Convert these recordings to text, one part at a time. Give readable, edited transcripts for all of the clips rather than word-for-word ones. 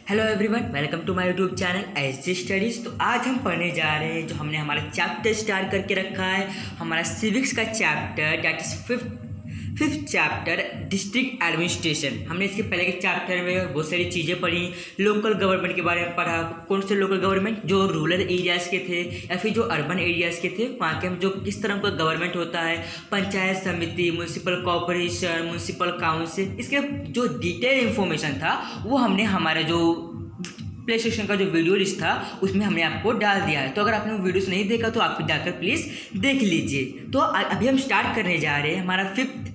Hello everyone, welcome to my YouTube channel SG studies. तो आज हम पढ़ने जा रहे हैं जो हमने हमारा चैप्टर स्टार्ट करके रखा है, हमारा सिविक्स का chapter, that is fifth chapter district administration. हमने इसके पहले के चैप्टर में बहुत सारी चीज़ें पढ़ी, लोकल गवर्नमेंट के बारे में पढ़ा। कौन से लोकल गवर्नमेंट, जो रूरल एरियाज़ के थे या फिर जो अर्बन एरियाज़ के थे, वहाँ के हम जो किस तरह का गवर्नमेंट होता है, पंचायत समिति, म्यूनसिपल कॉरपोरेशन, म्यूनसिपल काउंसिल, इसके जो डिटेल इन्फॉर्मेशन था वो हमने हमारा जो प्ले स्टेशन का जो वीडियो लिस्ट था उसमें हमने आपको डाल दिया है। तो अगर आपने वो वीडियोस नहीं देखा तो आप जाकर प्लीज़ देख लीजिए। तो अभी हम स्टार्ट करने जा रहे हैं हमारा फिफ्थ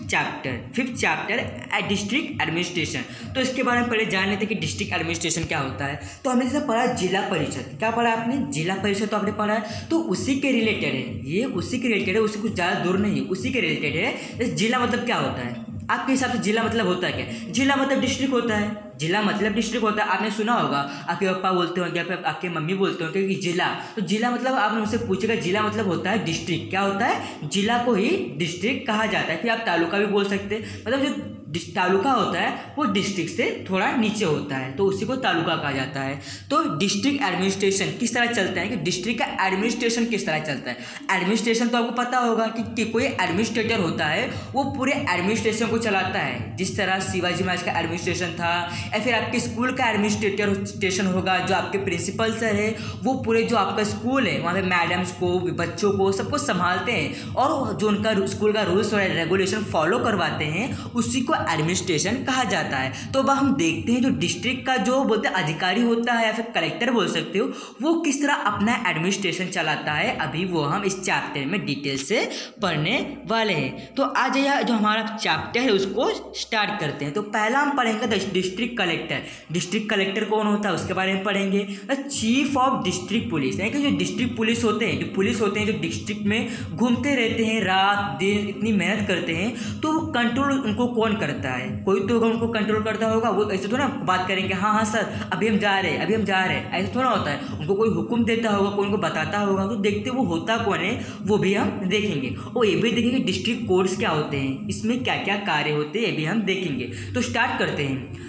चैप्टर डिस्ट्रिक्ट एडमिनिस्ट्रेशन। तो इसके बारे में पहले जान लेते हैं कि डिस्ट्रिक्ट एडमिनिस्ट्रेशन क्या होता है। तो हमने जैसे पढ़ा जिला परिषद, क्या पढ़ा आपने? जिला परिषद तो आपने पढ़ा है, तो उसी के रिलेटेड है, ये उसी के रिलेटेड है, उससे कुछ ज़्यादा दूर नहीं, उसी के रिलेटेड है। जिला मतलब क्या होता है आपके हिसाब से? जिला मतलब होता है क्या? जिला मतलब डिस्ट्रिक्ट होता है, जिला मतलब डिस्ट्रिक्ट होता है। आपने सुना होगा, आपके पापा बोलते होंगे या फिर आपके मम्मी बोलते होंगे कि जिला, तो जिला मतलब आपने उनसे पूछेगा, जिला मतलब होता है डिस्ट्रिक्ट। क्या होता है? जिला को ही डिस्ट्रिक्ट कहा जाता है। फिर आप तालुका भी बोल सकते हैं, मतलब जो तालुका होता है वो डिस्ट्रिक्ट से थोड़ा नीचे होता है, तो उसी को तालुका कहा जाता है। तो डिस्ट्रिक्ट एडमिनिस्ट्रेशन किस तरह चलता है, कि डिस्ट्रिक्ट का एडमिनिस्ट्रेशन किस तरह चलता है। एडमिनिस्ट्रेशन तो आपको पता होगा कि कोई एडमिनिस्ट्रेटर होता है, वो पूरे एडमिनिस्ट्रेशन को चलाता है। जिस तरह शिवाजी महाराज का एडमिनिस्ट्रेशन था, या फिर आपके स्कूल का एडमिनिस्ट्रेशन होगा, जो आपके प्रिंसिपल सर है वो पूरे जो आपका स्कूल है वहाँ पे मैडम्स को, बच्चों को, सबको संभालते हैं और जो उनका स्कूल का रूल्स और रेगुलेशन फॉलो करवाते हैं, उसी को एडमिनिस्ट्रेशन कहा जाता है। तो अब हम देखते हैं जो डिस्ट्रिक्ट का जो बोलते हैं अधिकारी होता है या फिर कलेक्टर बोल सकते हो, वो किस तरह अपना एडमिनिस्ट्रेशन चलाता है, अभी वो हम इस चैप्टर में डिटेल से पढ़ने वाले हैं। तो आज यह जो हमारा चैप्टर है उसको स्टार्ट करते हैं। तो पहला हम पढ़ेंगे डिस्ट्रिक्ट कलेक्टर। डिस्ट्रिक्ट कलेक्टर कौन होता है उसके बारे में पढ़ेंगे। चीफ ऑफ डिस्ट्रिक्ट पुलिस, यानी कि जो डिस्ट्रिक्ट पुलिस होते हैं, जो पुलिस होते हैं जो डिस्ट्रिक्ट में घूमते रहते हैं, रात दिन इतनी मेहनत करते हैं, तो कंट्रोल उनको कौन करता है? कोई तो उनको कंट्रोल करता होगा। वो ऐसे थोड़ा बात करेंगे, हाँ सर अभी हम जा रहे हैं, ऐसा थोड़ा होता है। उनको कोई हुक्म देता होगा, कोई उनको बताता होगा, तो देखते वो होता कौन है वो भी हम देखेंगे। और ये भी देखेंगे डिस्ट्रिक्ट कोर्ट्स क्या होते हैं, इसमें क्या क्या कार्य होते हैं, ये भी हम देखेंगे। तो स्टार्ट करते हैं।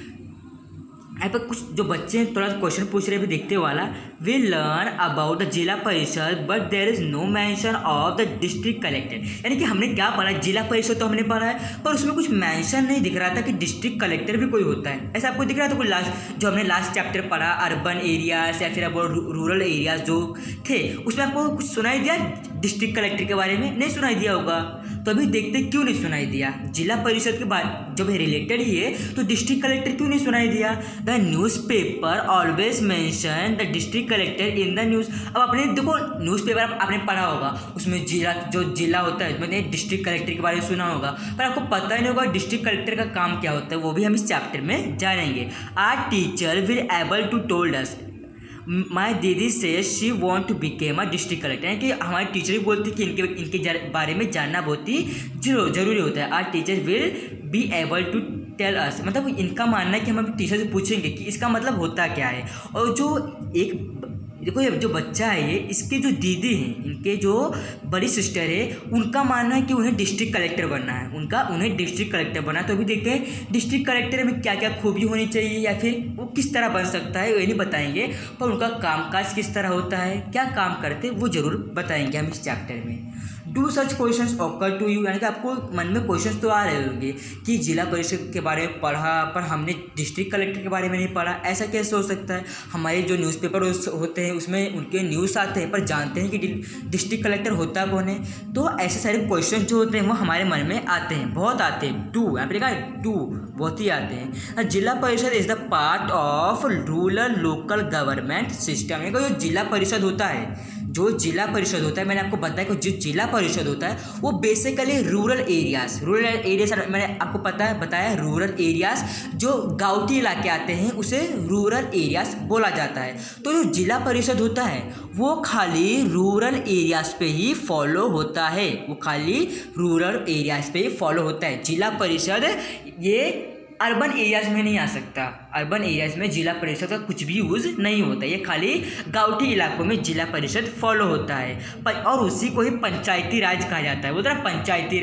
यहाँ पर कुछ जो बच्चे हैं थोड़ा क्वेश्चन पूछ रहे हैं, भी देखते वाला। We learn about the Zila Parishad but there is no mention of the district collector. यानी कि हमने क्या पढ़ा, जिला परिषद तो हमने पढ़ा है, पर उसमें कुछ मेंशन नहीं दिख रहा था कि डिस्ट्रिक्ट कलेक्टर भी कोई होता है। ऐसा आपको दिख रहा था कोई? लास्ट जो हमने लास्ट चैप्टर पढ़ा, अर्बन एरियाज या फिर अब रूरल एरियाज जो थे, उसमें आपको कुछ सुनाई दिया डिस्ट्रिक्ट कलेक्टर के बारे में? नहीं सुनाई दिया होगा। तो अभी देखते क्यों नहीं सुनाई दिया। जिला परिषद के बाद जब रिलेटेड ही है तो डिस्ट्रिक्ट कलेक्टर क्यों नहीं सुनाई दिया? The newspaper always mention the district collector in the news. अब आपने देखो न्यूज़पेपर आपने पढ़ा होगा, उसमें जिला होता है, मैंने डिस्ट्रिक्ट कलेक्टर के बारे में सुना होगा, पर आपको पता ही नहीं होगा डिस्ट्रिक्ट कलेक्टर का काम क्या होता है। वो भी हम इस चैप्टर में जानेंगे। Our teacher will able to told us, my दीदी से she want to become a district collector. यानी कि हमारी टीचर भी बोलती है कि इनके बारे में जानना बहुत ही जरूरी होता है। Our teacher will be able to tell us, मतलब इनका मानना है कि हम टीचर से पूछेंगे कि इसका मतलब होता क्या है। और जो एक देखो, ये जो बच्चा है ये, इसके जो दीदी हैं, इनके जो बड़ी सिस्टर है, उनका मानना है कि उन्हें डिस्ट्रिक्ट कलेक्टर बनना है, उन्हें डिस्ट्रिक्ट कलेक्टर बनना है। तो अभी देखते हैं डिस्ट्रिक्ट कलेक्टर में क्या क्या खूबी होनी चाहिए या फिर वो किस तरह बन सकता है, ये नहीं बताएंगे, पर उनका कामकाज किस तरह होता है, क्या काम करते हैं, वो जरूर बताएंगे हम इस चैप्टर में। Do such questions occur to you, यानी कि आपको मन में क्वेश्चंस तो आ रहे होंगे कि जिला परिषद के बारे में पढ़ा पर हमने डिस्ट्रिक्ट कलेक्टर के बारे में नहीं पढ़ा, ऐसा कैसे हो सकता है? हमारे जो न्यूज़पेपर होते हैं उसमें उनके न्यूज़ आते हैं, पर जानते हैं कि डिस्ट्रिक्ट कलेक्टर होता कौन है? तो ऐसे सारे क्वेश्चन जो होते हैं वो हमारे मन में आते हैं, बहुत आते हैं। टू यहाँ पे लिखा है, टू बहुत ही आते हैं। जिला परिषद is the part of rural local government system. यानी कि जो जिला परिषद होता है, मैंने आपको बताया कि जो जिला परिषद होता है वो बेसिकली रूरल एरियाज मैंने आपको बताया रूरल एरियाज जो गाँवटी इलाके आते हैं उसे रूरल एरियाज बोला जाता है। तो जो जिला परिषद होता है वो खाली रूरल एरियाज पे ही फॉलो होता है, जिला परिषद ये अर्बन एरियाज में नहीं आ सकता। अर्बन एरियाज में जिला परिषद का कुछ भी यूज़ नहीं होता, ये खाली गाँवी इलाकों में जिला परिषद फॉलो होता है। और उसी को ही पंचायती राज कहा जाता है। बोलते हैं पंचायती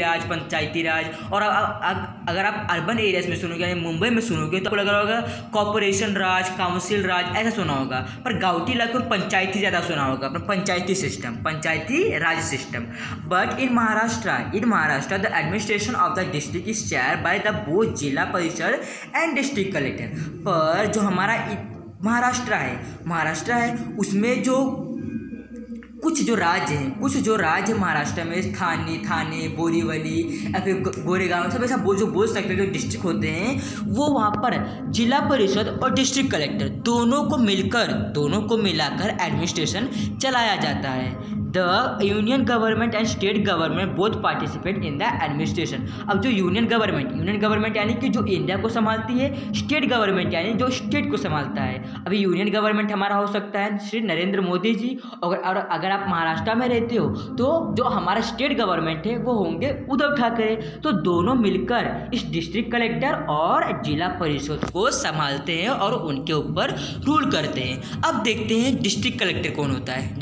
राज। और अगर आप अर्बन एरियाज में सुनोगे यानी मुंबई में सुनोगे तो आपको लग रहा होगा कॉर्पोरेशन राज, काउंसिल राज ऐसा सुना होगा, पर गाँवी इलाकों में पंचायती ज़्यादा सुना होगा, panchayati system, Panchayati Raj system. But in Maharashtra the administration of the district is share by the both Zila Parishad and district collector. पर जो हमारा महाराष्ट्र है उसमें जो कुछ जो राज्य महाराष्ट्र में थाने, बोरीवली या फिर गोरेगांव सब ऐसा जो बोल सकते हैं जो डिस्ट्रिक्ट होते हैं, वो वहाँ पर जिला परिषद और डिस्ट्रिक्ट कलेक्टर दोनों को मिलाकर एडमिनिस्ट्रेशन चलाया जाता है। The union government and state government both participate in the administration. अब जो यूनियन गवर्नमेंट यानी कि जो इंडिया को संभालती है, स्टेट गवर्नमेंट यानी जो स्टेट को संभालता है। अभी यूनियन गवर्नमेंट हमारा हो सकता है श्री नरेंद्र मोदी जी, और अगर आप महाराष्ट्र में रहते हो तो जो हमारा स्टेट गवर्नमेंट है वो होंगे उद्धव ठाकरे। तो दोनों मिलकर इस डिस्ट्रिक्ट कलेक्टर और जिला परिषद को संभालते हैं और उनके ऊपर रूल करते हैं। अब देखते हैं डिस्ट्रिक्ट कलेक्टर कौन होता है।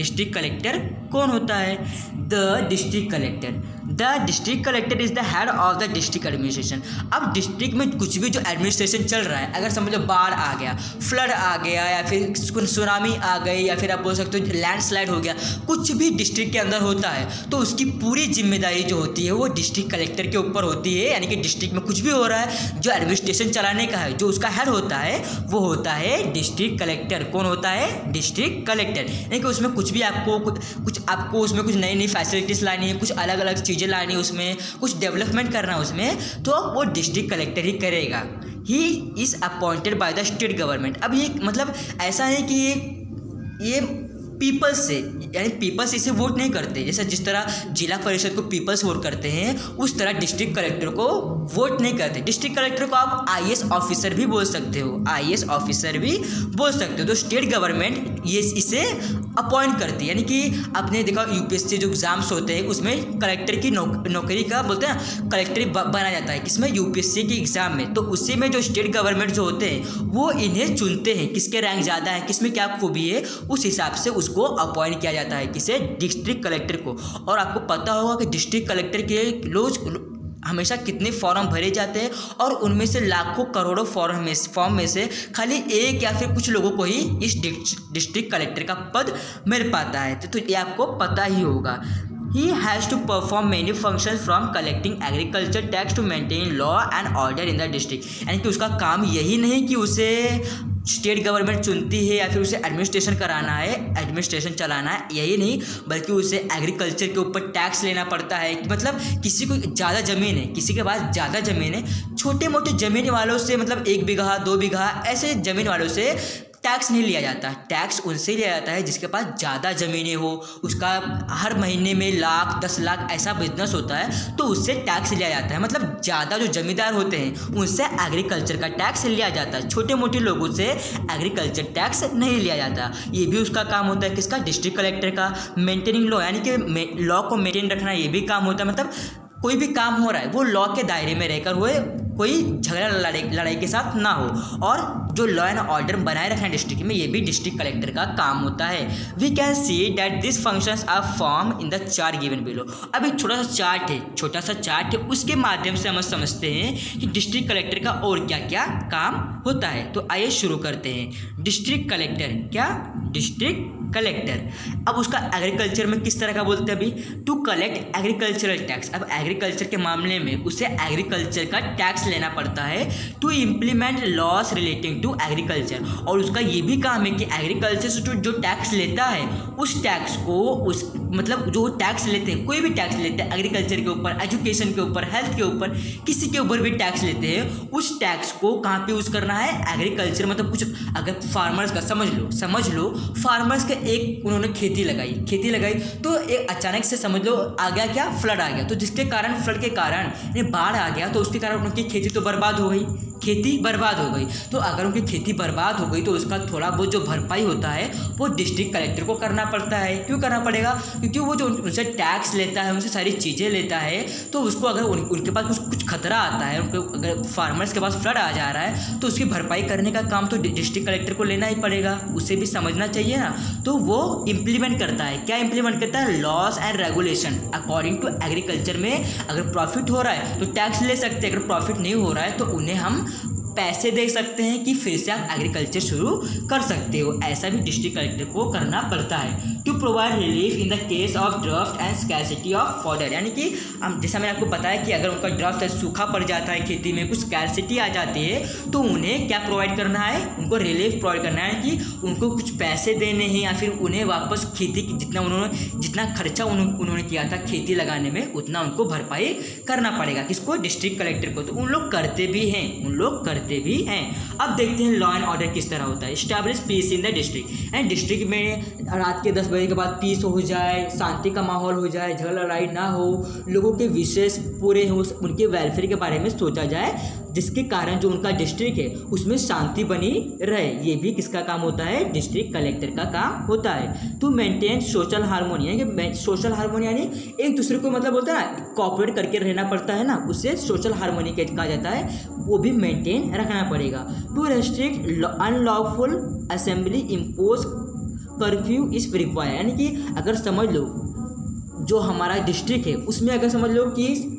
The district collector is the head of the district administration. अब डिस्ट्रिक्ट में कुछ भी जो एडमिनिस्ट्रेशन चल रहा है, अगर समझो बाढ़ आ गया, फ्लड आ गया, या फिर सुनामी आ गई, या फिर आप बोल सकते हो लैंडस्लाइड हो गया, कुछ भी डिस्ट्रिक्ट के अंदर होता है तो उसकी पूरी जिम्मेदारी जो होती है वो डिस्ट्रिक्ट कलेक्टर के ऊपर होती है। यानी कि डिस्ट्रिक्ट में कुछ भी हो रहा है, जो एडमिनिस्ट्रेशन चलाने का है, जो उसका हेड होता है वो होता है डिस्ट्रिक्ट कलेक्टर। कौन होता है? District collector. यानी कि उसमें कुछ भी आपको उसमें कुछ नई फैसिलिटीज़ लानी है, कुछ अलग अलग चीज़ें लानी है, उसमें कुछ डेवलपमेंट करना है उसमें, तो वो डिस्ट्रिक्ट कलेक्टर ही करेगा। He is appointed by the state government. अब ये मतलब ऐसा है कि ये पीपल्स से, यानी पीपल्स इसे वोट नहीं करते। जैसे जिस तरह जिला परिषद को पीपल्स वोट करते हैं, उस तरह डिस्ट्रिक्ट कलेक्टर को वोट नहीं करते। डिस्ट्रिक्ट कलेक्टर को आप आईएएस ऑफिसर भी बोल सकते हो, तो स्टेट गवर्नमेंट ये इसे अपॉइंट करती है। यानी कि आपने देखा यूपीएससी जो एग्जाम्स होते हैं उसमें कलेक्टर की नौकरी का बोलते हैं कलेक्टर बनाया जाता है, किसमें? यूपीएससी के एग्जाम में। तो उसी में जो स्टेट गवर्नमेंट जो होते हैं वो इन्हें चुनते हैं, किसके रैंक ज़्यादा है, किसमें क्या खूबी है, उस हिसाब से उसको अपॉइंट किया जाता है, किसे? डिस्ट्रिक्ट कलेक्टर को। और आपको पता होगा कि डिस्ट्रिक्ट कलेक्टर के रोज हमेशा कितने फॉर्म भरे जाते हैं, और उनमें से लाखों करोड़ों फॉर्म में से खाली एक या फिर कुछ लोगों को ही इस डिस्ट्रिक्ट कलेक्टर का पद मिल पाता है। तो ये आपको पता ही होगा। He has to perform many functions from collecting agriculture tax to maintain law and order in the district। यानी कि उसका काम यही नहीं कि उसे स्टेट गवर्नमेंट चुनती है या फिर उसे एडमिनिस्ट्रेशन कराना है, एडमिनिस्ट्रेशन चलाना है, यही नहीं, बल्कि उसे एग्रीकल्चर के ऊपर टैक्स लेना पड़ता है। मतलब किसी को ज़्यादा ज़मीन है, किसी के पास ज़्यादा ज़मीन है, छोटे मोटे ज़मीन वालों से, मतलब 1 बीघा 2 बीघा ऐसे ज़मीन वालों से टैक्स नहीं लिया जाता। टैक्स उनसे लिया जाता है जिसके पास ज़्यादा ज़मीनें हो, उसका हर महीने में लाख 10 लाख ऐसा बिजनेस होता है, तो उससे टैक्स लिया जाता है। मतलब ज़्यादा जो जमींदार होते हैं उनसे एग्रीकल्चर का टैक्स लिया जाता है, छोटे मोटे लोगों से एग्रीकल्चर टैक्स नहीं लिया जाता। ये भी उसका काम होता है, किसका? डिस्ट्रिक्ट कलेक्टर का। मेंटेनिंग लॉ, यानी कि लॉ को मेंटेन रखना, ये भी काम होता है। मतलब कोई भी काम हो रहा है वो लॉ के दायरे में रहकर हुए, कोई झगड़ा लड़ाई के साथ ना हो, और जो लॉ एंड ऑर्डर बनाए रखना डिस्ट्रिक्ट में, ये भी डिस्ट्रिक्ट कलेक्टर का काम होता है। We can see that this functions are form in the chart given below. अब एक छोटा सा चार्ट है, उसके माध्यम से हम समझते हैं कि डिस्ट्रिक्ट कलेक्टर का और क्या क्या काम होता है। तो आइए शुरू करते हैं। डिस्ट्रिक्ट कलेक्टर क्या? District collector. अब उसका एग्रीकल्चर में किस तरह का बोलते हैं? अभी टू कलेक्ट एग्रीकल्चरल टैक्स। अब एग्रीकल्चर के मामले में उसे एग्रीकल्चर का टैक्स लेना पड़ता है। To implement laws relating to agriculture, और उसका ये भी काम है कि एग्रीकल्चर से जो टैक्स लेता है उस टैक्स को मतलब जो टैक्स लेते हैं, कोई भी टैक्स लेते हैं एग्रीकल्चर के ऊपर, एजुकेशन के ऊपर, हेल्थ के ऊपर, किसी के ऊपर भी टैक्स लेते हैं, उस टैक्स को कहाँ पे यूज़ करना है? एग्रीकल्चर। मतलब कुछ अगर फार्मर्स का समझ लो फार्मर्स के एक उन्होंने खेती लगाई तो एक अचानक से समझ लो आ गया क्या? फ्लड आ गया। तो जिसके कारण फ्लड के कारण बाढ़ आ गया, तो उसके कारण उनकी खेती तो बर्बाद हो गई। खेती बर्बाद हो गई, तो अगर उनकी खेती बर्बाद हो गई तो उसका थोड़ा बहुत जो भरपाई होता है वो डिस्ट्रिक्ट कलेक्टर को करना पड़ता है। क्यों करना पड़ेगा? क्योंकि वो जो उनसे टैक्स लेता है, उनसे सारी चीज़ें लेता है, तो उसको अगर उनके पास कुछ खतरा आता है, उनको अगर फार्मर्स के पास फ्लड आ जा रहा है तो उसकी भरपाई करने का काम तो डिस्ट्रिक्ट कलेक्टर को लेना ही पड़ेगा। उसे भी समझना चाहिए ना। तो वो इम्प्लीमेंट करता है, क्या इम्प्लीमेंट करता है? Laws and regulation according to agriculture में अगर प्रॉफिट हो रहा है तो टैक्स ले सकते हैं, अगर प्रॉफिट नहीं हो रहा है तो उन्हें हम पैसे दे सकते हैं कि फिर से आप एग्रीकल्चर शुरू कर सकते हो। ऐसा भी डिस्ट्रिक्ट कलेक्टर को करना पड़ता है। To provide relief in the case of drought and scarcity of fodder, यानी कि जैसा मैंने आपको बताया कि अगर उनका ड्राफ्ट सूखा पड़ जाता है, खेती में कुछ स्कैरसिटी आ जाती है, तो उन्हें क्या प्रोवाइड करना है? उनको रिलीफ प्रोवाइड करना है कि उनको कुछ पैसे देने हैं या फिर उन्हें वापस खेती जितना खर्चा उन्होंने किया था खेती लगाने में उतना उनको भरपाई करना पड़ेगा। किसको? डिस्ट्रिक्ट कलेक्टर को। तो उन लोग करते भी हैं, अब देखते हैं लॉ एंड ऑर्डर किस तरह होता है। Establish peace in the district, and district में रात के 10 बजे के बाद पीस हो जाए, शांति का माहौल हो जाए, झगड़ा लड़ाई ना हो, लोगों के विशेष पूरे हो, उनके वेलफेयर के बारे में सोचा जाए, जिसके कारण जो उनका डिस्ट्रिक्ट है उसमें शांति बनी रहे। ये भी किसका काम होता है? डिस्ट्रिक्ट कलेक्टर का काम होता है। टू मेंटेन सोशल हार्मोनी, यानी सोशल हार्मोनी यानी एक दूसरे को मतलब बोलते हैं ना, कोऑपरेट करके रहना पड़ता है ना, उससे सोशल हार्मोनी कहा जाता है, वो भी मेंटेन रखना पड़ेगा। To restrict unlawful assembly impose curfew is required, यानी कि अगर समझ लो जो हमारा डिस्ट्रिक्ट है उसमें अगर समझ लो कि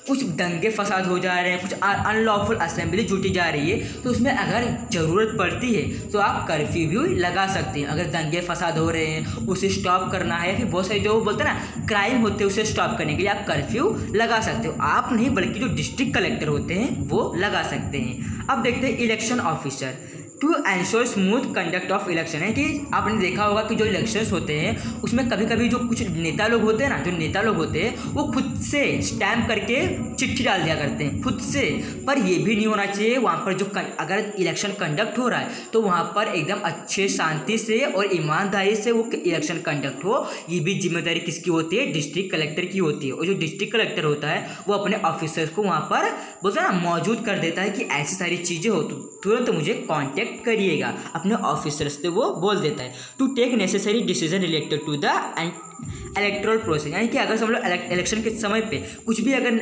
कुछ दंगे फसाद हो जा रहे हैं, कुछ अनलॉफुल असेंबली जुटी जा रही है, तो उसमें अगर ज़रूरत पड़ती है तो आप कर्फ्यू भी लगा सकते हैं। अगर दंगे फसाद हो रहे हैं उसे स्टॉप करना है, या फिर बहुत सारे जो बोलते हैं ना क्राइम होते हैं उसे स्टॉप करने के लिए आप कर्फ्यू लगा सकते हो। आप नहीं बल्कि जो डिस्ट्रिक्ट कलेक्टर होते हैं वो लगा सकते हैं। अब देखते हैं election officer. To ensure smooth conduct of election, है कि आपने देखा होगा कि जो इलेक्शंस होते हैं उसमें कभी कभी जो कुछ नेता लोग होते हैं ना, जो नेता लोग होते हैं वो खुद से स्टैम्प करके चिट्ठी डाल दिया करते हैं खुद से, पर ये भी नहीं होना चाहिए। वहाँ पर जो अगर इलेक्शन कंडक्ट हो रहा है तो वहाँ पर एकदम अच्छे शांति से और ईमानदारी से वो इलेक्शन कंडक्ट हो। ये भी जिम्मेदारी किसकी होती है? डिस्ट्रिक्ट कलेक्टर की होती है। और जो डिस्ट्रिक्ट कलेक्टर होता है वो अपने ऑफिसर्स को वहाँ पर बोलते हैं ना मौजूद कर देता है कि ऐसी सारी चीज़ें हो तो तुरंत मुझे कॉन्टेक्ट करिएगा, अपने ऑफिसर्स से वो बोल देता है। To take necessary decision related to the electoral process, यानी कि अगर समझ लो इलेक्शन के समय पे कुछ भी अगर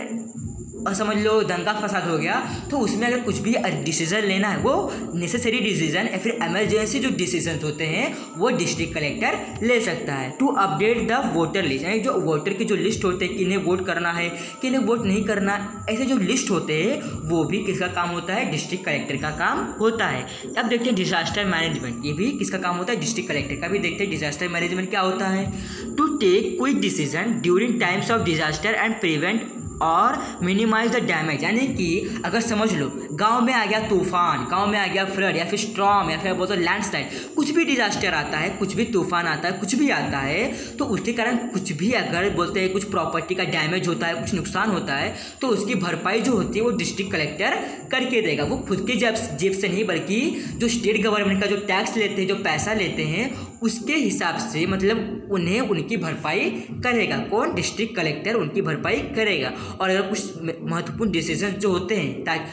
समझ लो दंगा फसाद हो गया तो उसमें अगर कुछ भी डिसीजन लेना है वो नेसेसरी डिसीजन या फिर इमरजेंसी जो डिसीजन होते हैं वो डिस्ट्रिक्ट कलेक्टर ले सकता है। To update the voter list, यानी जो वोटर की जो लिस्ट होते हैं किन्हें वोट करना है किन्हें वोट नहीं करना, ऐसे जो लिस्ट होते हैं वो भी किसका काम होता है? डिस्ट्रिक्ट कलेक्टर का काम होता है। अब देखते हैं डिजास्टर मैनेजमेंट, ये भी किसका काम होता है? डिस्ट्रिक्ट कलेक्टर का भी। देखते हैं डिजास्टर मैनेजमेंट क्या होता है। To take quick decision during times of disaster and prevent और मिनिमाइज द डैमेज, यानी कि अगर समझ लो गांव में आ गया तूफान, गांव में आ गया फ्लड या फिर स्टॉर्म या फिर बोलते लैंडस्लाइड, कुछ भी डिजास्टर आता है, कुछ भी तूफान आता है, कुछ भी आता है, तो उसके कारण कुछ भी अगर बोलते हैं कुछ प्रॉपर्टी का डैमेज होता है, कुछ नुकसान होता है, तो उसकी भरपाई जो होती है वो डिस्ट्रिक्ट कलेक्टर करके देगा। वो खुद के जेब से नहीं बल्कि जो स्टेट गवर्नमेंट का जो टैक्स लेते हैं, जो पैसा लेते हैं, उसके हिसाब से मतलब उन्हें उनकी भरपाई करेगा। कौन? डिस्ट्रिक्ट कलेक्टर उनकी भरपाई करेगा। और अगर कुछ महत्वपूर्ण डिसीजन जो होते हैं ताकि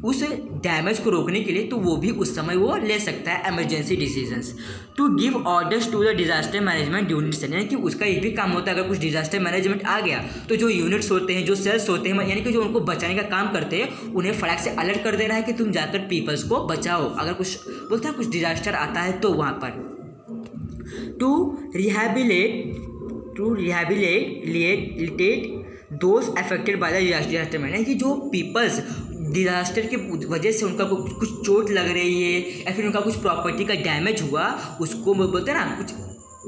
उस डैमेज को रोकने के लिए, तो वो भी उस समय वो ले सकता है emergency decisions. To give orders to the disaster management units, यानी कि उसका ये भी काम होता है अगर कुछ डिजास्टर मैनेजमेंट आ गया तो जो यूनिट्स होते हैं, जो सेल्स होते हैं, यानी कि जो उनको बचाने का काम करते हैं, उन्हें फटाक से अलर्ट कर देना है कि तुम जाकर पीपल्स को बचाओ अगर कुछ बोलते हैं कुछ डिजास्टर आता है तो वहाँ पर। To rehabilitate those affected by the disaster management, यानी कि जो पीपल्स डिजास्टर की वजह से उनका कुछ चोट लग रही है या फिर उनका कुछ प्रॉपर्टी का डैमेज हुआ, उसको बोलते हैं ना कुछ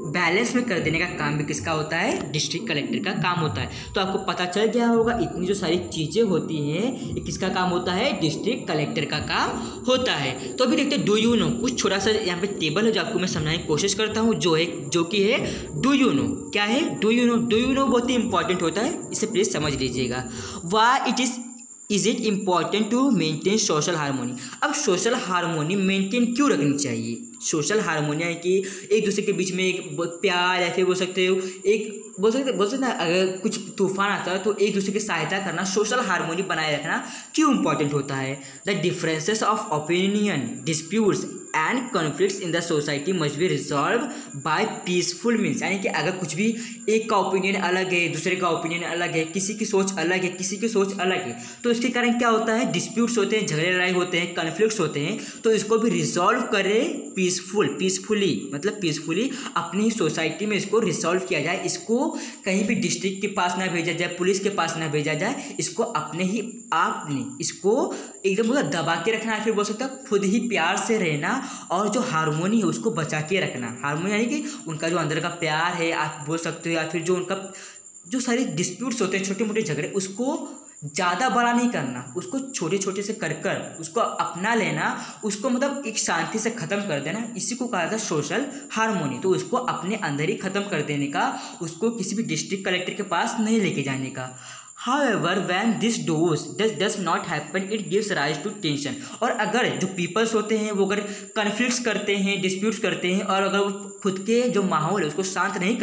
बैलेंस में कर देने का काम भी किसका होता है? डिस्ट्रिक्ट कलेक्टर का काम होता है। तो आपको पता चल गया होगा इतनी जो सारी चीज़ें होती हैं ये किसका काम होता है? डिस्ट्रिक्ट कलेक्टर का काम होता है। तो अभी देखते हैं डू यू नो, कुछ छोटा सा यहाँ पे टेबल है जो आपको मैं समझाने की कोशिश करता हूँ, जो कि है डू यू नो। क्या है? डू यू नो बहुत ही इंपॉर्टेंट होता है, इसे प्लीज़ समझ लीजिएगा। Why is it important to maintain social harmony. अब सोशल हार्मोनी मेंटेन क्यों रखनी चाहिए? सोशल हारमोनी यानी कि एक दूसरे के बीच में एक प्यार, या फिर बोल सकते हो एक बोल सकते ना, अगर कुछ तूफान आता है तो एक दूसरे की सहायता करना, सोशल हारमोनी बनाए रखना क्यों इंपॉर्टेंट होता है। The differences of opinion, disputes and conflicts in the society must be resolve by peaceful means, यानी कि अगर कुछ भी एक का ओपिनियन अलग है, दूसरे का ओपिनियन अलग है, किसी की सोच अलग है, किसी की सोच अलग है, तो इसके कारण क्या होता है, डिस्प्यूट्स होते हैं, झगड़े लड़ाई होते हैं, कॉन्फ्लिक्ट्स होते हैं, तो इसको भी रिजॉल्व करें पीसफुली, मतलब पीसफुली अपनी सोसाइटी में इसको रिजॉल्व किया जाए। इसको कहीं भी डिस्ट्रिक्ट के पास ना भेजा जाए, पुलिस के पास ना भेजा जाए, इसको अपने ही आपने इसको एकदम मतलब दबा के रखना है, फिर बोल सकते हैं खुद ही प्यार से रहना और जो हारमोनी है उसको बचा के रखना। हारमोनी यानी कि उनका जो अंदर का प्यार है आप बोल सकते हो, या फिर जो उनका जो सारे डिस्प्यूट्स होते हैं, छोटे मोटे झगड़े, उसको ज़्यादा बड़ा नहीं करना, उसको छोटे छोटे से कर उसको अपना लेना, उसको मतलब एक शांति से ख़त्म कर देना, इसी को कहा था सोशल हारमोनी। तो उसको अपने अंदर ही ख़त्म कर देने का, उसको किसी भी डिस्ट्रिक्ट कलेक्टर के पास नहीं लेके जाने का। However, when this does not happen, it gives rise to tension। और अगर जो पीपल्स होते हैं वो अगर कन्फ्लिक्ट्स करते हैं, डिस्प्यूट्स करते हैं, और अगर वो खुद के जो माहौल है उसको शांत नहीं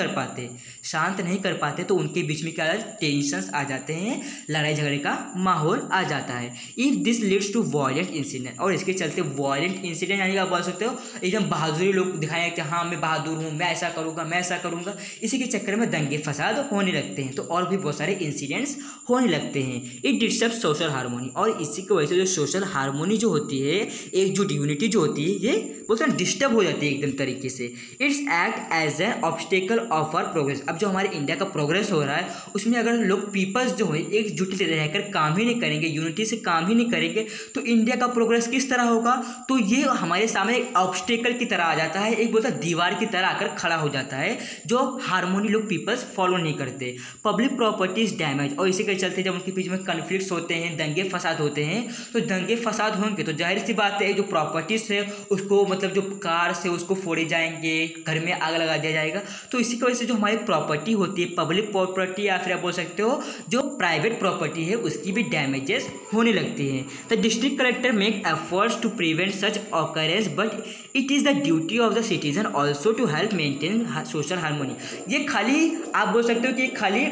कर पाते तो उनके बीच में क्या आ जाता है, टेंशंस आ जाते हैं, लड़ाई झगड़े का माहौल आ जाता है। If this leads to violent incident, और इसके चलते वायलेंट इंसिडेंट यानी कि आप बोल सकते हो एकदम बहादुरी लोग दिखाएं कि हाँ मैं बहादुर हूँ, मैं ऐसा करूँगा, इसी के चक्कर में दंगे फसाद होने लगते हैं, तो और भी बहुत सारे इंसिडेंट्स होने लगते हैं। इट डिस्टर्ब सोशल हारमोनी, और इसी की वजह से जो सोशल हारमोनी जो होती है, एकजुट यूनिटी जो होती है, ये बोलते हैं डिस्टर्ब हो जाती है एकदम तरीके से। It's act as an obstacle of our progress. अब जो हमारे इंडिया का प्रोग्रेस हो रहा है उसमें अगर लोग पीपल्स जो है एकजुट रहकर काम ही नहीं करेंगे, यूनिटी से काम ही नहीं करेंगे, तो इंडिया का प्रोग्रेस किस तरह होगा। तो ये हमारे सामने एक ऑब्स्टेकल की तरह आ जाता है, एक बोलता दीवार की तरह आकर खड़ा हो जाता है, जो हारमोनी लोग पीपल्स फॉलो नहीं करते। पब्लिक प्रॉपर्टी इज डैमेज, और इसी के चलते जब उनके बीच में कन्फ्लिक्ट्स होते हैं, दंगे फसाद होते हैं, तो दंगे फसाद होंगे तो जाहिर सी बात है जो प्रॉपर्टीज़ है उसको मतलब जो कार से उसको फोड़े जाएंगे, घर में आग लगा दिया जाएगा। तो इसी की वजह से जो हमारी प्रॉपर्टी होती है, पब्लिक प्रॉपर्टी या फिर आप बोल सकते हो जो प्राइवेट प्रॉपर्टी है, उसकी भी डैमेजेस होने लगती हैं। The district collector make efforts to prevent such occurrence, but it is the duty of the citizen also to help maintain social harmony. ये खाली आप बोल सकते हो कि खाली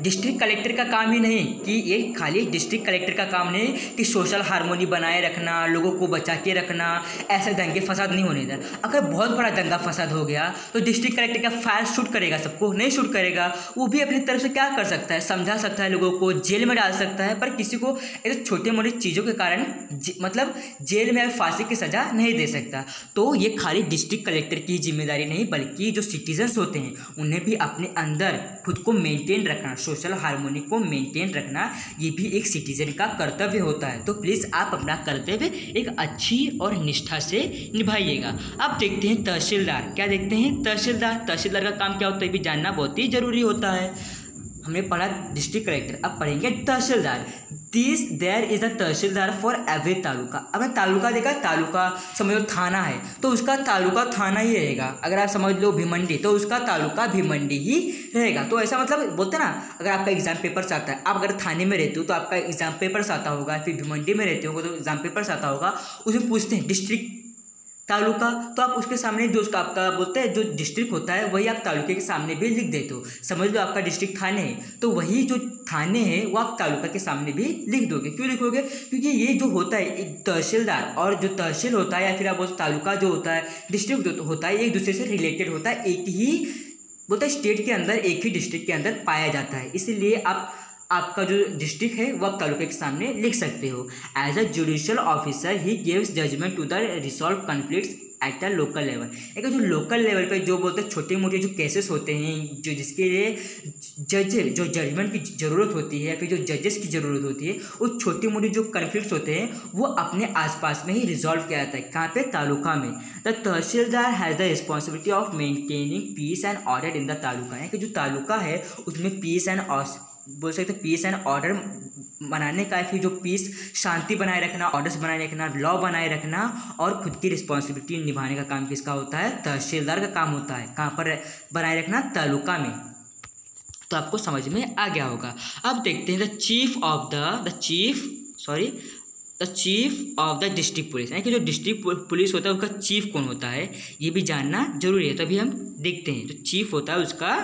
डिस्ट्रिक्ट कलेक्टर का काम ही नहीं, कि ये खाली डिस्ट्रिक्ट कलेक्टर का काम नहीं कि सोशल हारमोनी बनाए रखना, लोगों को बचा के रखना, ऐसे दंगे फसाद नहीं होने देना। अगर बहुत बड़ा दंगा फसाद हो गया तो डिस्ट्रिक्ट कलेक्टर क्या फायर शूट करेगा सबको? नहीं शूट करेगा। वो भी अपनी तरफ से क्या कर सकता है, समझा सकता है, लोगों को जेल में डाल सकता है, पर किसी को ऐसे छोटे मोटे चीज़ों के कारण मतलब जेल में फांसी की सज़ा नहीं दे सकता। तो ये खाली डिस्ट्रिक्ट कलेक्टर की जिम्मेदारी नहीं, बल्कि जो सिटीजन्स होते हैं उन्हें भी अपने अंदर खुद को मेंटेन रखना, सोशल हारमोनी को मेंटेन रखना, ये भी एक सिटीजन का कर्तव्य होता है। तो प्लीज़ आप अपना कर्तव्य एक अच्छी और निष्ठा से निभाइएगा। अब देखते हैं तहसीलदार। क्या देखते हैं? तहसीलदार का काम क्या होता है भी जानना बहुत ही ज़रूरी होता है। हमने पढ़ा डिस्ट्रिक्ट कलेक्टर, अब पढ़ेंगे tehsildar. There is a tehsildar for every taluka. अब तालुका देखा, तालुका समझ लो थाना है तो उसका तालुका थाना ही रहेगा। अगर आप समझ लो भिमंडी तो उसका तालुका भिमंडी ही रहेगा। तो ऐसा मतलब बोलते ना, अगर आपका एग्जाम पेपर्स आता है, आप अगर थाने में रहते हो तो आपका एग्जाम पेपर्स आता होगा, फिर भिमंडी में रहते हो तो एग्जाम पेपर्स आता होगा, उसमें पूछते हैं डिस्ट्रिक्ट तालुका, तो आप उसके सामने जो उसका आपका बोलते हैं जो डिस्ट्रिक्ट होता है वही आप तालुके के सामने भी लिख देते हो। समझ लो आपका डिस्ट्रिक्ट थाने है तो वही जो थाने हैं वो आप तालुका के सामने भी लिख दोगे। क्यों लिखोगे? क्योंकि ये जो होता है एक तहसीलदार और जो तहसील होता है या फिर आप बोलते तालुका जो होता है, डिस्ट्रिक्ट जो होता है, एक दूसरे से रिलेटेड होता है, एक ही बोलते हैं स्टेट के अंदर, एक ही डिस्ट्रिक्ट के अंदर पाया जाता है। इसीलिए आपका जो डिस्ट्रिक्ट है वो आप तालुके के सामने लिख सकते हो। As a judicial officer he gives judgement to the resolve conflicts at the local level. एक जो लोकल लेवल पे जो बोलते हैं छोटे मोटे जो केसेस होते हैं, जो जिसके लिए जो जजमेंट की ज़रूरत होती है, फिर जो जजेस की ज़रूरत होती है, वो छोटे मोटे जो कन्फ्लिक्ट्स होते हैं वो अपने आसपास में ही रिजॉल्व किया जाता है। कहाँ पे? तालुका में। The tahsildar has the responsibility of maintaining peace and order in the taluka. यानी कि जो तालुका है उसमें पीस एंड बोल सकते हैं पीस एंड ऑर्डर बनाने का, फिर जो पीस शांति बनाए रखना, ऑर्डर्स बनाए रखना, लॉ बनाए रखना और खुद की रिस्पॉन्सिबिलिटी निभाने का काम किसका होता है? तहसीलदार का काम होता है। कहाँ पर बनाए रखना? तालुका में। तो आपको समझ में आ गया होगा। अब देखते हैं the chief of the district police, यानी कि जो डिस्ट्रिक्ट पुलिस होता है उसका चीफ कौन होता है, ये भी जानना जरूरी है। तो अभी हम देखते हैं, जो चीफ होता है उसका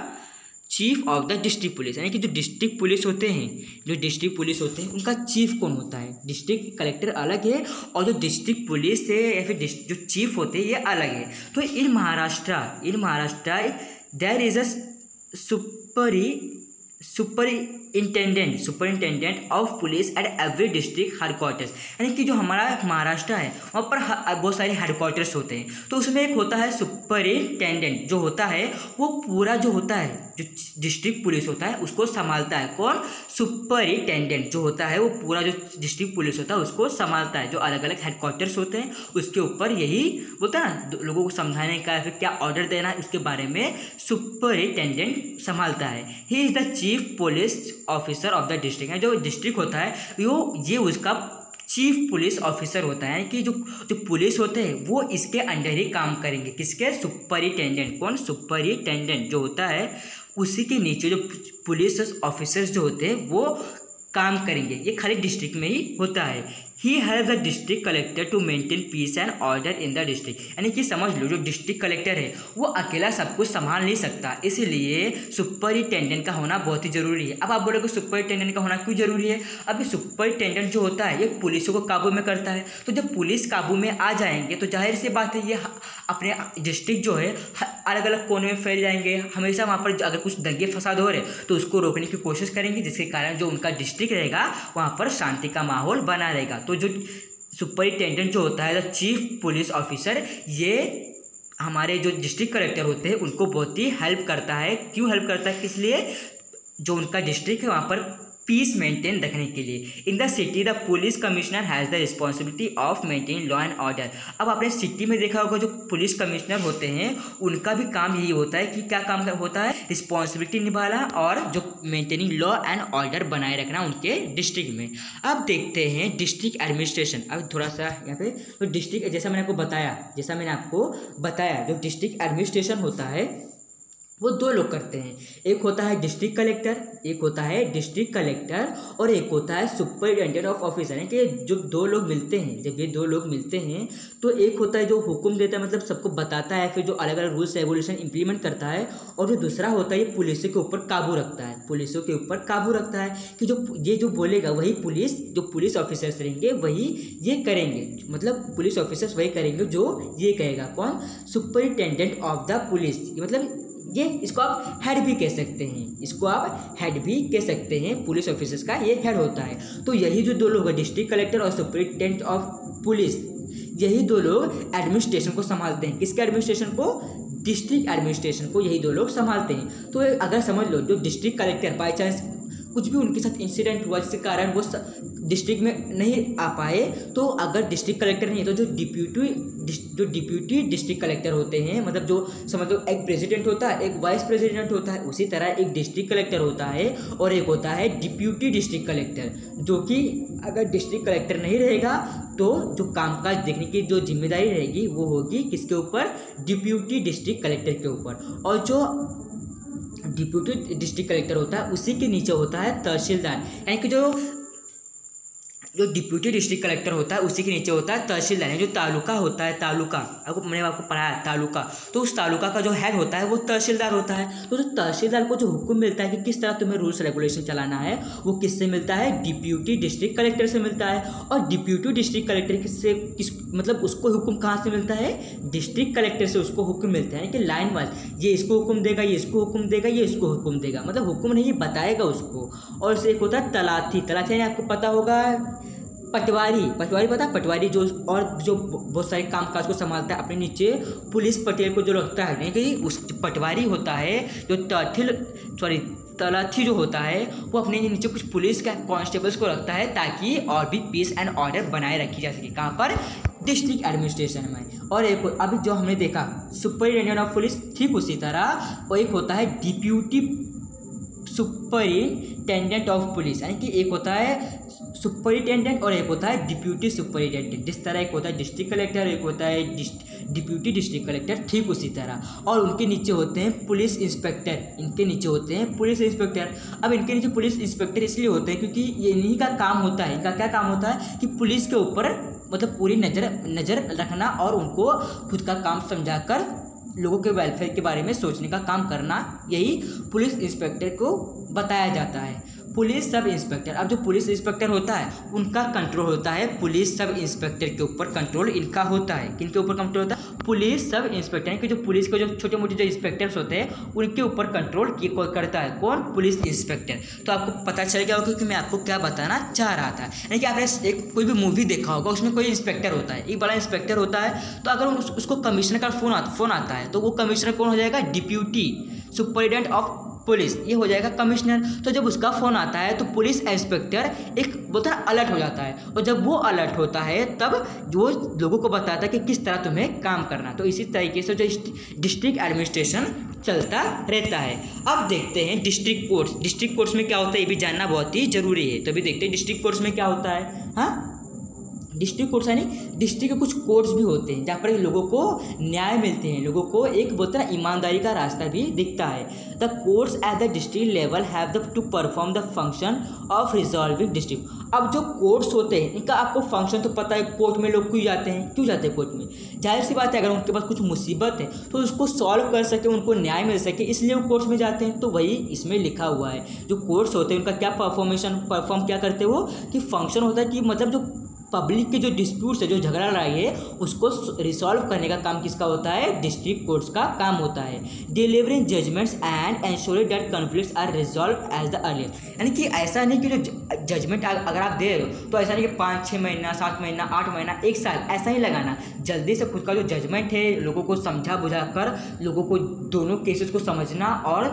chief of the district police, यानी कि जो डिस्ट्रिक्ट पुलिस होते हैं, जो डिस्ट्रिक्ट पुलिस होते हैं उनका चीफ कौन होता है। डिस्ट्रिक्ट कलेक्टर अलग है और जो डिस्ट्रिक्ट पुलिस है या फिर जो चीफ होते हैं ये अलग है। तो in Maharashtra there is a superintendent of police at every district headquarters, यानी कि जो हमारा महाराष्ट्र है वहाँ पर बहुत सारे हेडक्वार्टर्स होते हैं। तो उसमें एक होता है सुपरिंटेंडेंट, जो होता है वो पूरा जो होता है जो डिस्ट्रिक्ट पुलिस होता है उसको संभालता है। कौन? सुपरिंटेंडेंट जो होता है वो पूरा जो डिस्ट्रिक्ट पुलिस होता है उसको संभालता है। जो अलग अलग हेडक्वार्टर्स होते हैं उसके ऊपर यही बोलता है ना, लोगों को समझाने का या फिर क्या ऑर्डर देना है उसके बारे में सुपरिंटेंडेंट संभालता है। He is the chief police officer of the district, जो डिस्ट्रिक्ट होता है ये उसका चीफ पुलिस ऑफिसर होता है कि जो पुलिस होते हैं वो इसके अंडर ही काम करेंगे। किसके? सुपरिंटेंडेंट। कौन? सुपरिंटेंडेंट जो होता है उसी के नीचे जो पुलिस ऑफिसर्स जो होते हैं वो काम करेंगे। ये खाली डिस्ट्रिक्ट में ही होता है। He help the district collector to maintain peace and order in the district, यानी कि समझ लो जो डिस्ट्रिक्ट कलेक्टर है वो अकेला सब कुछ संभाल नहीं सकता, इसलिए सुपरिंटेंडेंट का होना बहुत ही जरूरी है। अब आप बोलोगे सुपरिंटेंडेंट का होना क्यों जरूरी है? अब सुपरिंटेंडेंट जो होता है ये पुलिसों को काबू में करता है। तो जब पुलिस काबू में आ जाएंगे तो जाहिर सी बात है ये अपने डिस्ट्रिक्ट जो है अलग अलग कोने में फैल जाएंगे। हमेशा वहाँ पर अगर कुछ दंगे फसाद हो रहे तो उसको रोकने की कोशिश करेंगे, जिसके कारण जो उनका डिस्ट्रिक्ट रहेगा वहाँ पर शांति का माहौल बना रहेगा। तो जो सुपरिंटेंडेंट जो होता है द चीफ पुलिस ऑफिसर, ये हमारे जो डिस्ट्रिक्ट कलेक्टर होते हैं उनको बहुत ही हेल्प करता है। क्यों हेल्प करता है? इसलिए जो उनका डिस्ट्रिक्ट है वहाँ पर पीस मेंटेन रखने के लिए। In the city the police commissioner has the responsibility of maintain law and order. अब आपने सिटी में देखा होगा जो पुलिस कमिश्नर होते हैं उनका भी काम यही होता है कि क्या काम होता है? रिस्पॉन्सिबिलिटी निभाना और जो मेंटेनिंग लॉ एंड ऑर्डर बनाए रखना उनके डिस्ट्रिक्ट में। अब देखते हैं डिस्ट्रिक्ट एडमिनिस्ट्रेशन। अब थोड़ा सा यहाँ पे तो डिस्ट्रिक्ट जैसा मैंने आपको बताया जो डिस्ट्रिक्ट एडमिनिस्ट्रेशन होता है वो दो लोग करते हैं। एक होता है डिस्ट्रिक्ट कलेक्टर और एक होता है सुपरिटेंडेंट ऑफ ऑफिसर, यानी कि जो दो लोग मिलते हैं, जब ये दो लोग मिलते हैं तो एक होता है जो हुक्म देता है, मतलब सबको बताता है, फिर जो अलग अलग रूल्स रेगुलेशन इंप्लीमेंट करता है, और जो दूसरा होता है ये पुलिस के ऊपर काबू रखता है कि जो बोलेगा वही जो पुलिस ऑफिसर्स रहेंगे वही ये करेंगे, मतलब पुलिस ऑफिसर्स वही करेंगे जो ये कहेगा। कौन? सुपरिटेंडेंट ऑफ द पुलिस, मतलब ये इसको आप हेड भी कह सकते हैं, पुलिस ऑफिसर्स का ये हेड होता है। तो यही जो दो लोग हैं डिस्ट्रिक्ट कलेक्टर और सुपरिटेंडेंट ऑफ पुलिस, यही दो लोग एडमिनिस्ट्रेशन को संभालते हैं। किसके एडमिनिस्ट्रेशन को? डिस्ट्रिक्ट एडमिनिस्ट्रेशन को यही दो लोग संभालते हैं। तो अगर समझ लो जो डिस्ट्रिक्ट कलेक्टर बाई चांस कुछ भी उनके साथ इंसिडेंट हुआ जिसके कारण वो डिस्ट्रिक्ट में नहीं आ पाए, तो अगर डिस्ट्रिक्ट कलेक्टर नहीं है तो जो डिप्यूटी डिस्ट्रिक्ट कलेक्टर होते हैं, मतलब जो समझ लो एक प्रेसिडेंट होता है, एक वाइस प्रेसिडेंट होता है, उसी तरह एक डिस्ट्रिक्ट कलेक्टर होता है और एक होता है डिप्यूटी डिस्ट्रिक्ट कलेक्टर, जो कि अगर डिस्ट्रिक्ट कलेक्टर नहीं रहेगा तो जो कामकाज देखने की जो जिम्मेदारी रहेगी वो होगी किसके ऊपर? डिप्यूटी डिस्ट्रिक्ट कलेक्टर के ऊपर। और जो डिप्यूटी डिस्ट्रिक्ट कलेक्टर होता है उसी के नीचे होता है तहसीलदार, यानी कि जो डिप्यूटी डिस्ट्रिक्ट कलेक्टर होता है उसी के नीचे होता है तहसीलदार। जो तालुका होता है, मैंने आपको पढ़ाया तालुका, तो उस तालुका का जो हेड होता है वो तहसीलदार होता है। तो जो तहसीलदार को जो हुक्म मिलता है कि किस तरह तुम्हें रूल्स रेगुलेशन चलाना है वो किससे मिलता है? डिप्यूटी डिस्ट्रिक्ट कलेक्टर से मिलता है। और डिप्यूटी डिस्ट्रिक्ट कलेक्टर मतलब उसको हुक्म कहाँ से मिलता है? डिस्ट्रिक्ट कलेक्टर से उसको हुक्म मिलता है कि लाइन वाइज ये इसको हुक्म देगा, ये इसको हुक्म देगा, ये इसको हुक्म देगा, मतलब हुक्म नहीं बताएगा उसको। और उससे एक होता है तलाठी यानी आपको पता होगा पटवारी पता है? पटवारी जो बहुत सारे कामकाज को संभालता है, अपने नीचे पुलिस पटेल को जो रखता है, नहीं कि उस पटवारी होता है जो तलाठी जो होता है वो अपने नीचे कुछ पुलिस का कांस्टेबल्स को रखता है ताकि और भी पीस एंड ऑर्डर बनाए रखी जा सके। कहाँ पर? डिस्ट्रिक्ट एडमिनिस्ट्रेशन में। और एक अभी जो हमने देखा सुपरिटेंडेंट ऑफ पुलिस, ठीक उसी तरह और एक होता है डिप्यूटी सुपरिटेंडेंट ऑफ पुलिस, यानी कि एक होता है सुपरिटेंडेंट और एक होता है डिप्यूटी सुपरिटेंडेंट। जिस तरह एक होता है डिस्ट्रिक्ट कलेक्टर, एक होता है डिप्यूटी डिस्ट्रिक्ट कलेक्टर, ठीक उसी तरह। और उनके नीचे होते हैं पुलिस इंस्पेक्टर, इनके नीचे होते हैं पुलिस इंस्पेक्टर। अब इनके नीचे पुलिस इंस्पेक्टर इसलिए होते हैं क्योंकि ये इन्हीं का काम होता है। इनका क्या काम होता है कि पुलिस के ऊपर मतलब पूरी नज़र रखना और उनको खुद का काम समझाकर लोगों के वेलफेयर के बारे में सोचने का काम करना, यही पुलिस इंस्पेक्टर को बताया जाता है। पुलिस सब इंस्पेक्टर, अब जो पुलिस इंस्पेक्टर होता है उनका कंट्रोल होता है पुलिस सब इंस्पेक्टर के ऊपर, कंट्रोल इनका होता है। किनके ऊपर कंट्रोल होता है? पुलिस सब इंस्पेक्टर के जो पुलिस के जो छोटे मोटे जो इंस्पेक्टर्स होते हैं उनके ऊपर कंट्रोल करता है कौन? Police inspector. तो आपको पता चल गया होगा कि मैं आपको क्या बताना चाह रहा था। यानी कि आपने एक कोई भी मूवी देखा होगा, उसमें कोई इंस्पेक्टर होता है, एक बड़ा इंस्पेक्टर होता है। तो अगर उसको कमिश्नर का फोन आता है तो वो कमिश्नर कौन हो जाएगा? डिप्यूटी सुपरिटेंडेंट ऑफ पुलिस, ये हो जाएगा कमिश्नर। तो जब उसका फ़ोन आता है तो पुलिस इंस्पेक्टर एक बोलता है अलर्ट हो जाता है, और जब वो अलर्ट होता है तब वो लोगों को बताता है कि किस तरह तुम्हें काम करना। तो इसी तरीके से जो डिस्ट्रिक्ट एडमिनिस्ट्रेशन चलता रहता है। अब देखते हैं डिस्ट्रिक्ट कोर्ट्स। डिस्ट्रिक्ट कोर्ट्स में क्या होता है ये भी जानना बहुत ही ज़रूरी है। तो अभी देखते हैं डिस्ट्रिक्ट कोर्ट्स में क्या होता है। हाँ, डिस्ट्रिक्ट कोर्ट्स यानी डिस्ट्रिक्ट के कुछ कोर्ट्स भी होते हैं जहाँ पर लोगों को न्याय मिलते हैं, लोगों को एक बोलते हैं ईमानदारी का रास्ता भी दिखता है। The courts at the district level have the two perform the function of resolving district. अब जो कोर्ट्स होते हैं इनका आपको फंक्शन तो पता है, कोर्ट में लोग क्यों जाते हैं? क्यों जाते हैं कोर्ट में? जाहिर सी बात है, अगर उनके पास कुछ मुसीबत है तो उसको सॉल्व कर सके, उनको न्याय मिल सके, इसलिए वो कोर्ट्स में जाते हैं। तो वही इसमें लिखा हुआ है। जो कोर्ट्स होते हैं उनका क्या परफॉर्म क्या करते हैं वो, कि फंक्शन होता है कि मतलब जो पब्लिक के जो डिस्प्यूट्स है, जो झगड़ा लड़ाई है, उसको रिसॉल्व करने का काम किसका होता है? डिस्ट्रिक्ट कोर्ट्स का काम होता है। Delivering judgements and ensuring that conflicts are resolve as the earlier. यानी कि ऐसा नहीं कि जो जजमेंट अगर आप दे रहे हो तो ऐसा नहीं कि 5-6 महीना, 7 महीना, 8 महीना, 1 साल, ऐसा ही लगाना। जल्दी से खुद का जो जजमेंट है लोगों को समझा बुझा कर, लोगों को दोनों केसेस को समझना और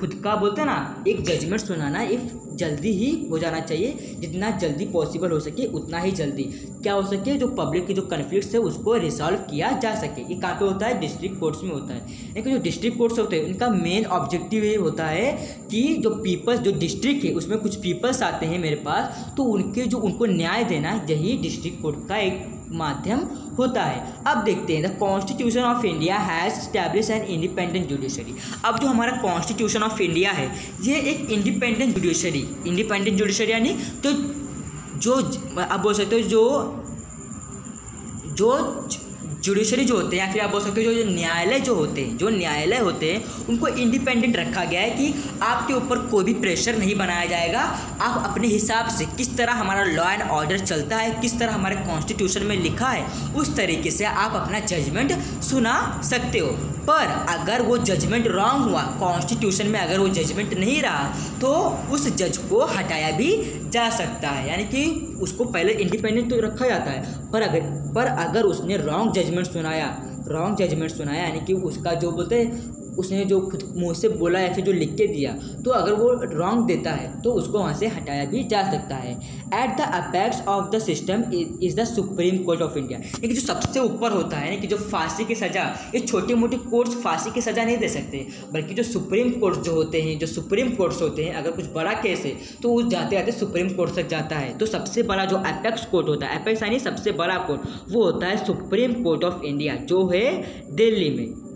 खुद का बोलते हैं ना एक जजमेंट सुनाना, एक जल्दी ही हो जाना चाहिए। जितना जल्दी पॉसिबल हो सके उतना ही जल्दी क्या हो सके, जो पब्लिक के जो कन्फ्लिक्ट्स है उसको रिजॉल्व किया जा सके। ये कहाँ पे होता है? डिस्ट्रिक्ट कोर्ट्स में होता है। लेकिन जो डिस्ट्रिक्ट कोर्ट्स होते हैं उनका मेन ऑब्जेक्टिव ये होता है कि जो पीपल्स, जो डिस्ट्रिक्ट है उसमें कुछ पीपल्स आते हैं मेरे पास, तो उनको न्याय देना, यही डिस्ट्रिक्ट कोर्ट का एक माध्यम होता है। अब देखते हैं the constitution of India has establish an independent judiciary. अब जो हमारा कॉन्स्टिट्यूशन ऑफ इंडिया है ये एक इंडिपेंडेंट जुडिशरी यानी तो जो आप बोल सकते हो जो जुडिशरी जो होते हैं, या फिर आप बोल सकते हो जो न्यायालय होते हैं उनको इंडिपेंडेंट रखा गया है कि आपके ऊपर कोई भी प्रेशर नहीं बनाया जाएगा। आप अपने हिसाब से किस तरह हमारा लॉ एंड ऑर्डर चलता है, किस तरह हमारे कॉन्स्टिट्यूशन में लिखा है, उस तरीके से आप अपना जजमेंट सुना सकते हो। पर अगर वो जजमेंट रॉन्ग हुआ, कॉन्स्टिट्यूशन में अगर वो जजमेंट नहीं रहा, तो उस जज को हटाया भी जा सकता है। यानी कि उसको पहले इंडिपेंडेंट तो रखा जाता है, पर अगर उसने रॉन्ग जजमेंट सुनाया यानी कि उसका जो बोलते हैं उसने जो खुद मुँह से बोला या फिर जो लिख के दिया, तो अगर वो रॉन्ग देता है तो उसको वहाँ से हटाया भी जा सकता है। At the apex of the system is the supreme court of India. यानी जो सबसे ऊपर होता है कि जो फांसी की सज़ा, ये छोटे मोटे कोर्ट्स फांसी की सज़ा नहीं दे सकते, बल्कि जो सुप्रीम कोर्ट्स होते हैं, अगर कुछ बड़ा केस है तो वो जाते जाते सुप्रीम कोर्ट तक जाता है। तो सबसे बड़ा जो अपेक्स कोर्ट होता है, अपेक्स यानी सबसे बड़ा कोर्ट, वो होता है सुप्रीम कोर्ट ऑफ इंडिया, जो है दिल्ली में।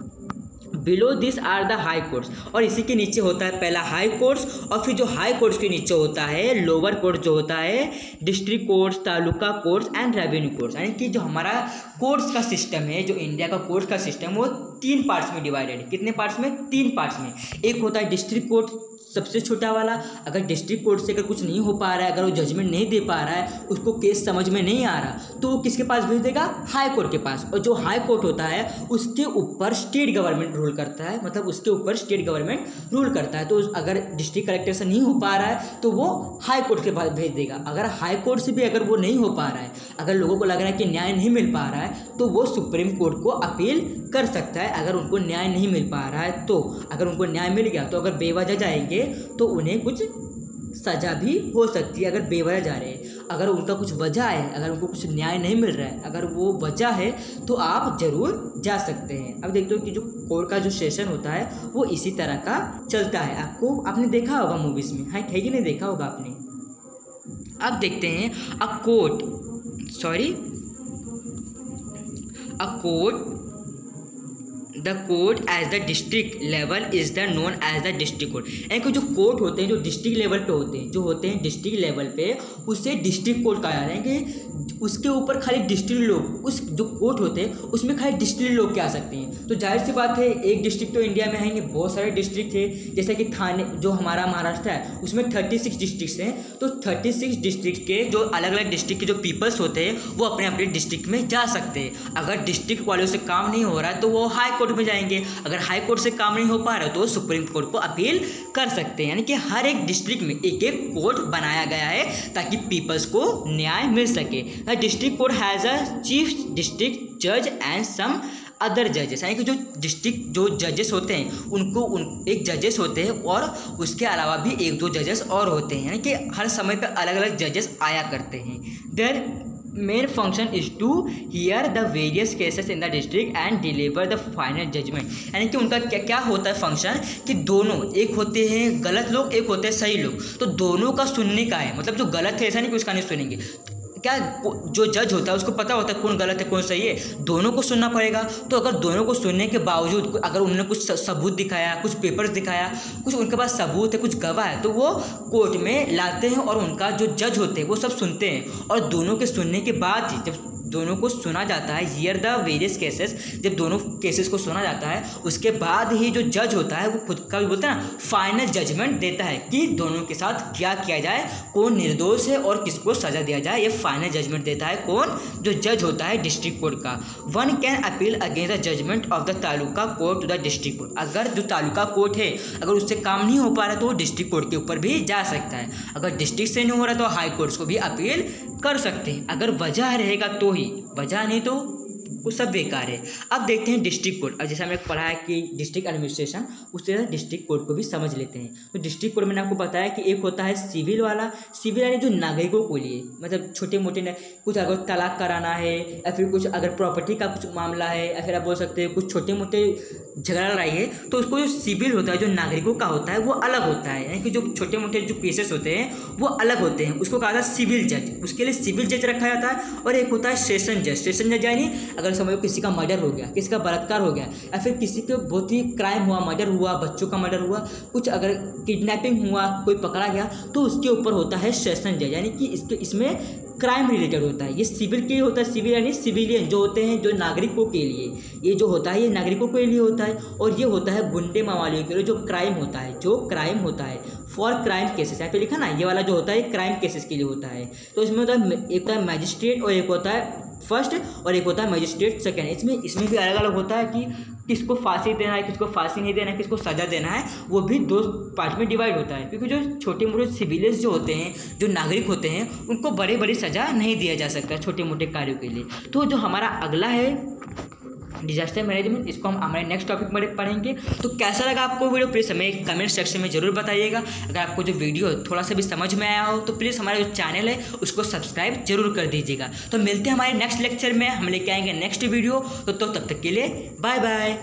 Below this are the high courts, और इसी के नीचे होता है पहला हाई कोर्ट्स, और फिर जो हाई कोर्ट्स के नीचे होता है लोअर कोर्ट, जो होता है district courts, taluka courts and revenue courts. यानी कि जो हमारा कोर्ट्स का सिस्टम है, जो इंडिया का कोर्ट्स का सिस्टम, वो 3 पार्ट्स में डिवाइडेड है। कितने पार्ट्स में? 3 पार्ट्स में। एक होता है डिस्ट्रिक्ट कोर्ट, सबसे छोटा वाला। अगर डिस्ट्रिक्ट कोर्ट से अगर कुछ नहीं हो पा रहा है, अगर वो जजमेंट नहीं दे पा रहा है, उसको केस समझ में नहीं आ रहा, तो वो किसके पास भेज देगा? हाई कोर्ट के पास। और जो हाई कोर्ट होता है उसके ऊपर स्टेट गवर्नमेंट रूल करता है, मतलब उसके ऊपर स्टेट गवर्नमेंट रूल करता है। तो अगर डिस्ट्रिक्ट कलेक्टर से नहीं हो पा रहा है तो वो हाई कोर्ट के पास भेज देगा। अगर हाई कोर्ट से भी अगर वो नहीं हो पा रहा है, अगर लोगों को लग रहा है कि न्याय नहीं मिल पा रहा है, तो वो सुप्रीम कोर्ट को अपील कर सकता है। अगर उनको न्याय नहीं मिल पा रहा है तो अगर उनको न्याय मिल गया तो अगर बेवजह जाएंगे तो उन्हें कुछ सज़ा भी हो सकती है। अगर बेवजह जा रहे हैं, अगर उनका कुछ वजह है, अगर उनको कुछ न्याय नहीं मिल रहा है, अगर वो वजह है तो आप ज़रूर जा सकते हैं। अब देखते हो कि जो कोर्ट का जो सेशन होता है वो इसी तरह का चलता है। आपने देखा होगा मूवीज़ में, है कि नहीं देखा होगा आपने। अब देखते हैं the court as the district level is the known as the district court. यानी कि जो कोर्ट होते हैं जो डिस्ट्रिक्ट लेवल पे होते हैं डिस्ट्रिक्ट लेवल पे, उसे डिस्ट्रिक्ट कोर्ट कहा जा रहा है कि उसके ऊपर खाली डिस्ट्रिक्ट लोग, उस जो कोर्ट होते हैं उसमें खाली डिस्ट्रिक्ट लोग क्या आ सकते हैं। तो जाहिर सी बात है एक डिस्ट्रिक्ट तो इंडिया में है नहीं, बहुत सारे डिस्ट्रिक्ट है, जैसे कि थाने जो हमारा महाराष्ट्र है उसमें 36 डिस्ट्रिक्ट्स हैं। तो 36 डिस्ट्रिक्ट के जो अलग अलग डिस्ट्रिक्ट के जो पीपल्स होते हैं वो अपने अपने डिस्ट्रिक्ट में जा सकते हैं। अगर डिस्ट्रिक्ट वालों से काम नहीं हो रहा है तो वो हाई कोर्ट में जाएंगे, अगर हाई कोर्ट से काम नहीं हो पा रहा है तो वो सुप्रीम कोर्ट को अपील कर सकते हैं। यानी कि हर एक डिस्ट्रिक्ट में एक एक कोर्ट बनाया गया है ताकि पीपल्स को न्याय मिल सके। The district court has a chief district जज एंड सम अदर जजेस। यानी कि जो डिस्ट्रिक्ट जो जजेस होते हैं एक जजेस होते हैं और उसके अलावा भी एक दो जजेस और होते हैं। यानी कि हर समय पे अलग अलग जजेस आया करते हैं। Their main function is to hear the various cases in the district and deliver the final judgment. यानी कि उनका क्या क्या होता है फंक्शन कि दोनों, एक होते हैं गलत लोग, एक होते हैं सही लोग, तो दोनों का सुनने का है। मतलब जो गलत है ऐसा नहीं कि उसका नहीं सुनेंगे, क्या जो जज होता है उसको पता होता है कौन गलत है कौन सही है, दोनों को सुनना पड़ेगा। तो अगर दोनों को सुनने के बावजूद अगर उन्होंने कुछ सबूत दिखाया, कुछ पेपर्स दिखाया, कुछ उनके पास सबूत है, कुछ गवाह है, तो वो कोर्ट में लाते हैं और उनका जो जज होते हैं वो सब सुनते हैं। और दोनों के सुनने के बाद ही जब दोनों को सुना जाता है, हियर द वेरियस केसेस, जब दोनों केसेस को सुना जाता है उसके बाद ही जो जज होता है वो खुद का भी बोलता है ना फाइनल जजमेंट देता है कि दोनों के साथ क्या किया जाए, कौन निर्दोष है और किसको सजा दिया जाए। ये फाइनल जजमेंट देता है कौन, जो जज होता है डिस्ट्रिक्ट कोर्ट का। One can appeal against the judgment of the taluka court to the district court. अगर जो तालुका कोर्ट है अगर उससे काम नहीं हो पा रहा तो वो डिस्ट्रिक्ट कोर्ट के ऊपर भी जा सकता है। अगर डिस्ट्रिक्ट से नहीं हो रहा तो हाई कोर्ट्स को भी अपील कर सकते हैं, अगर वजह रहेगा तो ही, वजह नहीं तो वो सब बेकार है। अब देखते हैं डिस्ट्रिक्ट कोर्ट। अब जैसे हमने पढ़ा है कि डिस्ट्रिक्ट एडमिनिस्ट्रेशन, उससे डिस्ट्रिक्ट कोर्ट को भी समझ लेते हैं। तो डिस्ट्रिक्ट कोर्ट मैंने आपको बताया कि एक होता है सिविल वाला, सिविल यानी जो नागरिकों को लिए, मतलब छोटे मोटे कुछ अगर तलाक कराना है या फिर कुछ अगर प्रॉपर्टी का कुछ मामला है या फिर आप बोल सकते हैं कुछ छोटे मोटे झगड़ा लड़ाई है, तो उसको जो सिविल होता है जो नागरिकों का होता है वो अलग होता है। यानी कि जो छोटे मोटे जो केसेस होते हैं वो अलग होते हैं, उसको कहा जाता है सिविल जज, उसके लिए सिविल जज रखा जाता है। और एक होता है सेशन जज। सेशन जज यानी अगर समझो किसी का मर्डर हो गया, किसी का बलात्कार हो गया या फिर किसी के बहुत ही क्राइम हुआ, मर्डर हुआ, बच्चों का मर्डर हुआ, कुछ अगर किडनैपिंग हुआ, कोई पकड़ा गया, तो उसके ऊपर होता है सेशन जज। यानी कि इसमें क्राइम रिलेटेड होता है। ये सिविल के लिए होता है, सिविल यानी सिविलियन जो होते हैं जो नागरिकों के लिए, ये जो होता है ये नागरिकों के लिए होता है। और ये होता है गुंडे मावालियों के लिए जो क्राइम होता है, फॉर क्राइम केसेस। यहाँ पे लिखा ना, ये वाला जो होता है क्राइम केसेस के लिए होता है। तो इसमें होता है एक होता है मैजिस्ट्रेट और एक होता है फर्स्ट और एक होता है मजिस्ट्रेट सेकंड। इसमें भी अलग अलग होता है कि किसको फांसी देना है, किसको फांसी नहीं देना है, किसको सजा देना है, वो भी दो पार्ट में डिवाइड होता है। क्योंकि जो छोटे मोटे सिविलियंस जो होते हैं, जो नागरिक होते हैं, उनको बड़े बड़ी सजा नहीं दिया जा सकता छोटे मोटे कार्यों के लिए। तो जो हमारा अगला है डिजास्टर मैनेजमेंट, इसको हम हमारे नेक्स्ट टॉपिक में पढ़ेंगे। तो कैसा लगा आपको वीडियो प्लीज़ हमें कमेंट सेक्शन में ज़रूर बताइएगा। अगर आपको जो वीडियो थोड़ा सा भी समझ में आया हो तो प्लीज़ हमारा जो चैनल है उसको सब्सक्राइब जरूर कर दीजिएगा। तो मिलते हैं हमारे नेक्स्ट लेक्चर में, हम लेके आएंगे नेक्स्ट वीडियो। तो तब तक के लिए बाय बाय।